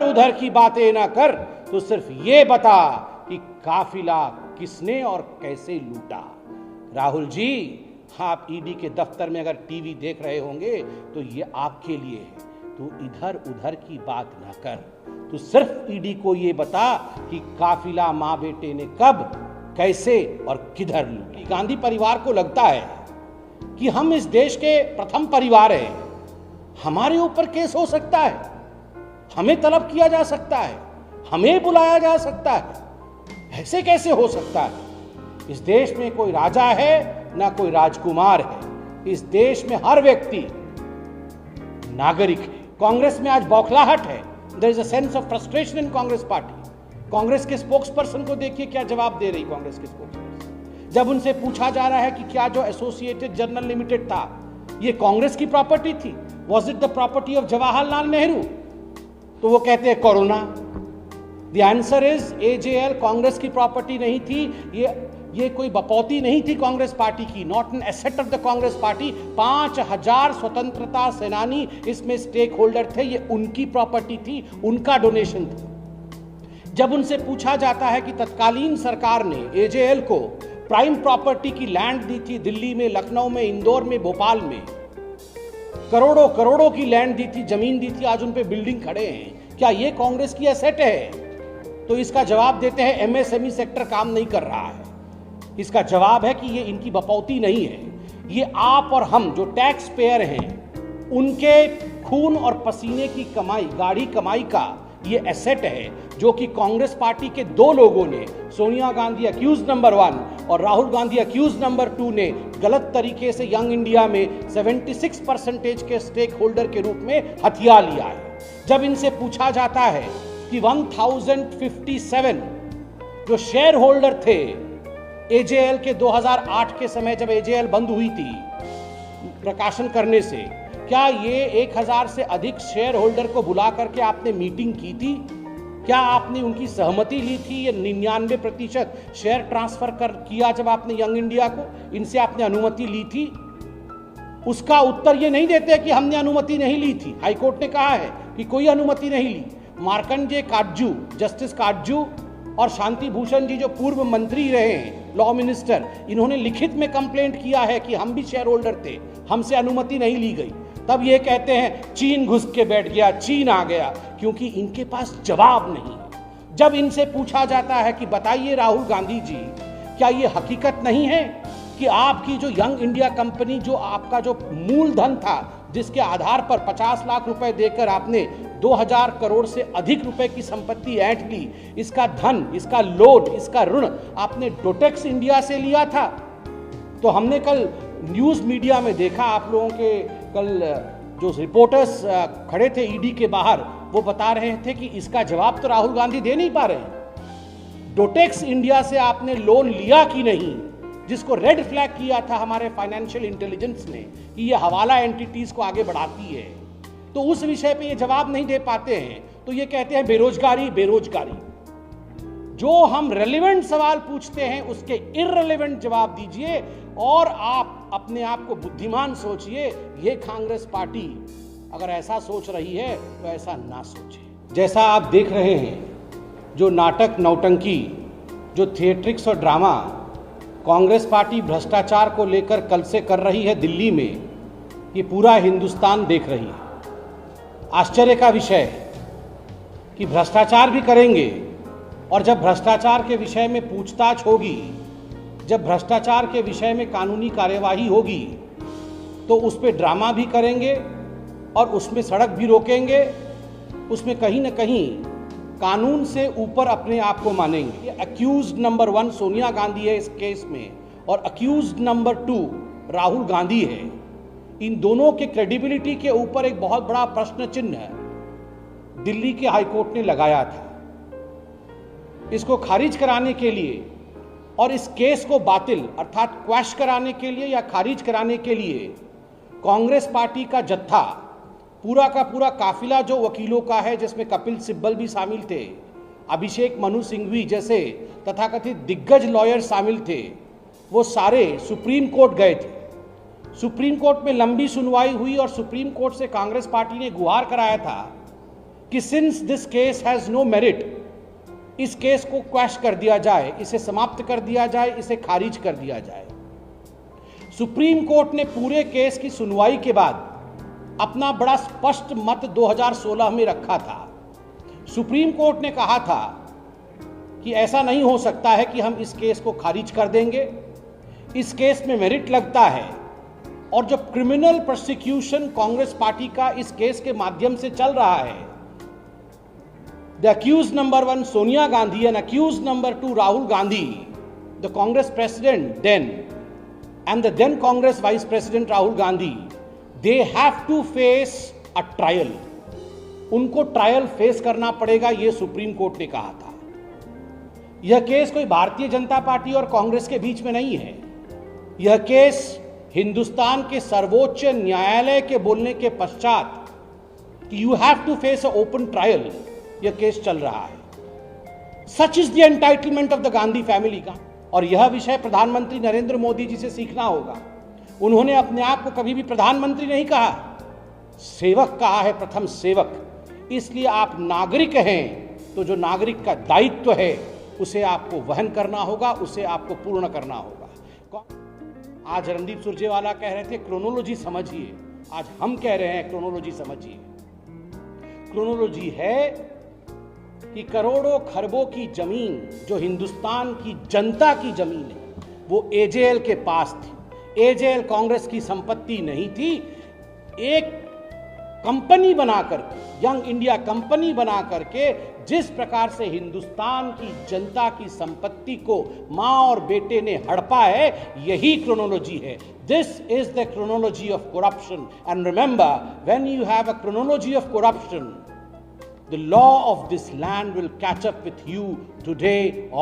उधर की बातें ना कर, तो सिर्फ ये बता कि काफिला किसने और कैसे लूटा। राहुल जी, आप ईडी के दफ्तर में अगर टीवी देख रहे होंगे तो ये आपके लिए है। तू इधर उधर की बात ना कर, तू सिर्फ ईडी को ये बता कि काफिला मां बेटे ने कब, कैसे और किधर लूटी। गांधी परिवार को लगता है कि हम इस देश के प्रथम परिवार हैं, हमारे ऊपर केस हो सकता है, हमें तलब किया जा सकता है, हमें बुलाया जा सकता है। ऐसे कैसे हो सकता है? इस देश में कोई राजा है ना कोई राजकुमार है। इस देश में हर व्यक्ति नागरिक है। कांग्रेस में आज बौखलाहट है। There is a sense of frustration in Congress party. Congress के स्पोक्स पर्सन को देखिए क्या जवाब दे रही कांग्रेस के स्पोक्स पर्सन। जब उनसे पूछा जा रहा है कि क्या जो एसोसिएटेड जर्नल लिमिटेड था ये कांग्रेस की प्रॉपर्टी थी, was it the property of Jawaharlal Nehru, तो वो कहते हैं corona. The answer is AJL Congress की प्रॉपर्टी नहीं थी, ये कोई बपौती नहीं थी कांग्रेस पार्टी की, not an asset of the Congress party. 5000 स्वतंत्रता सेनानी इसमें स्टेक होल्डर थे, ये उनकी प्रॉपर्टी थी, उनका डोनेशन था। जब उनसे पूछा जाता है कि तत्कालीन सरकार ने एजेएल को प्राइम प्रॉपर्टी की लैंड दी थी, दिल्ली में, लखनऊ में, इंदौर में, भोपाल में करोड़ों करोड़ों की लैंड दी थी, जमीन दी थी, आज उन पे बिल्डिंग खड़े हैं, क्या ये कांग्रेस की एसेट है? तो इसका जवाब देते हैं एमएसएमई सेक्टर काम नहीं कर रहा है। इसका जवाब है कि ये इनकी बपौती नहीं है, ये आप और हम जो टैक्स पेयर हैं उनके खून और पसीने की कमाई, गाढ़ी कमाई का ये एसेट है, जो कि कांग्रेस पार्टी के दो लोगों ने, सोनिया गांधी अक्यूज नंबर 1 और राहुल गांधी अक्यूज नंबर 2 ने गलत तरीके से यंग इंडिया में 76% के स्टेक होल्डर के रूप में हथिया लिया है। जब इनसे पूछा जाता है कि 1057 जो शेयर होल्डर थे एजेएल के 2008 के समय, जब एजेएल बंद हुई थी प्रकाशन करने से, क्या ये 1000 से अधिक शेयर होल्डर को बुला करके आपने मीटिंग की थी? क्या आपने उनकी सहमति ली थी? ये 99% शेयर ट्रांसफर किया जब आपने यंग इंडिया को, इनसे आपने अनुमति ली थी? उसका उत्तर ये नहीं देते कि हमने अनुमति नहीं ली थी। हाईकोर्ट ने कहा है कि कोई अनुमति नहीं ली। मार्कंडेय काटजू, जस्टिस काटजू और शांति भूषण जी जो पूर्व मंत्री रहे हैं, लॉ मिनिस्टर, इन्होंने लिखित में कंप्लेंट किया है कि हम भी शेयर होल्डर थे, हमसे अनुमति नहीं ली गई। तब ये कहते हैं चीन घुस के बैठ गया, चीन आ गया, क्योंकि इनके पास जवाब नहीं। जब इनसे पूछा जाता है कि बताइए राहुल गांधी जी, क्या ये हकीकत नहीं है कि आपकी जो यंग इंडिया कंपनी, जो आपका जो मूलधन था, जिसके आधार पर 50 लाख रुपए देकर आपने 2000 करोड़ से अधिक रुपए की संपत्ति ऐंठ ली, इसका धन, इसका लोन, इसका ऋण आपने डोटेक्स इंडिया से लिया था? तो हमने कल न्यूज़ मीडिया में देखा, आप लोगों के कल जो रिपोर्टर्स खड़े थे ईडी के बाहर, वो बता रहे थे कि इसका जवाब तो राहुल गांधी दे नहीं पा रहे। डोटेक्स इंडिया से आपने लोन लिया कि नहीं, जिसको रेड फ्लैग किया था हमारे फाइनेंशियल इंटेलिजेंस ने कि ये हवाला एंटिटीज को आगे बढ़ाती है, तो उस विषय पे ये जवाब नहीं दे पाते हैं। तो ये कहते हैं बेरोजगारी, बेरोजगारी। जो हम रेलेवेंट सवाल पूछते हैं उसके इररेलेवेंट जवाब दीजिए, और आप अपने आप को बुद्धिमान सोचिए। ये कांग्रेस पार्टी अगर ऐसा सोच रही है तो ऐसा ना सोचे। जैसा आप देख रहे हैं, जो नाटक, नौटंकी, जो थिएट्रिक्स और ड्रामा कांग्रेस पार्टी भ्रष्टाचार को लेकर कल से कर रही है दिल्ली में, ये पूरा हिंदुस्तान देख रही है। आश्चर्य का विषय है कि भ्रष्टाचार भी करेंगे, और जब भ्रष्टाचार के विषय में पूछताछ होगी, जब भ्रष्टाचार के विषय में कानूनी कार्यवाही होगी, तो उस पर ड्रामा भी करेंगे और उसमें सड़क भी रोकेंगे, उसमें कहीं ना कहीं कानून से ऊपर अपने आप को मानेंगे। ये अक्यूज्ड नंबर 1 सोनिया गांधी है इस केस में, और अक्यूज्ड नंबर 2 राहुल गांधी है। इन दोनों के क्रेडिबिलिटी के ऊपर एक बहुत बड़ा प्रश्न चिन्ह दिल्ली के हाईकोर्ट ने लगाया था। इसको खारिज कराने के लिए और इस केस को बातिल अर्थात क्वैश कराने के लिए या खारिज कराने के लिए कांग्रेस पार्टी का जत्था, पूरा का पूरा काफिला जो वकीलों का है, जिसमें कपिल सिब्बल भी शामिल थे, अभिषेक मनु सिंघवी जैसे तथाकथित दिग्गज लॉयर शामिल थे, वो सारे सुप्रीम कोर्ट गए थे। सुप्रीम कोर्ट में लंबी सुनवाई हुई और सुप्रीम कोर्ट से कांग्रेस पार्टी ने गुहार कराया था कि since this case has no merit, इस केस को क्वैश कर दिया जाए, इसे समाप्त कर दिया जाए, इसे खारिज कर दिया जाए। सुप्रीम कोर्ट ने पूरे केस की सुनवाई के बाद अपना बड़ा स्पष्ट मत 2016 में रखा था। सुप्रीम कोर्ट ने कहा था कि ऐसा नहीं हो सकता है कि हम इस केस को खारिज कर देंगे, इस केस में मेरिट लगता है, और जब क्रिमिनल प्रोसिक्यूशन कांग्रेस पार्टी का इस केस के माध्यम से चल रहा है, the accused number 1 Sonia Gandhi and accused number 2 Rahul Gandhi, the Congress president then and the then Congress Vice President Rahul Gandhi, they have to face a trial. उनको ट्रायल फेस करना पड़ेगा, यह सुप्रीम कोर्ट ने कहा था। यह केस कोई भारतीय जनता पार्टी और कांग्रेस के बीच में नहीं है। यह केस हिंदुस्तान के सर्वोच्च न्यायालय के बोलने के पश्चात कि you have to face a open trial, यह केस चल रहा है। Such is the entitlement of the Gandhi family का। और यह विषय प्रधानमंत्री नरेंद्र मोदी जी से सीखना होगा। उन्होंने अपने आप को कभी भी प्रधानमंत्री नहीं कहा, सेवक कहा है, प्रथम सेवक। इसलिए आप नागरिक हैं तो जो नागरिक का दायित्व है उसे आपको वहन करना होगा, उसे आपको पूर्ण करना होगा। आज रणदीप सुरजेवाला कह रहे थे क्रोनोलॉजी समझिए, आज हम कह रहे हैं क्रोनोलॉजी समझिए। क्रोनोलॉजी है कि करोड़ों खरबों की जमीन जो हिंदुस्तान की जनता की जमीन है वो एजेएल के पास थी। एजेएल कांग्रेस की संपत्ति नहीं थी। एक कंपनी बनाकर, यंग इंडिया कंपनी बना करके जिस प्रकार से हिंदुस्तान की जनता की संपत्ति को मां और बेटे ने हड़पा है, यही क्रोनोलॉजी है। This is the chronology of corruption. And remember, when you have a chronology of corruption, the law of this land will catch up with you today or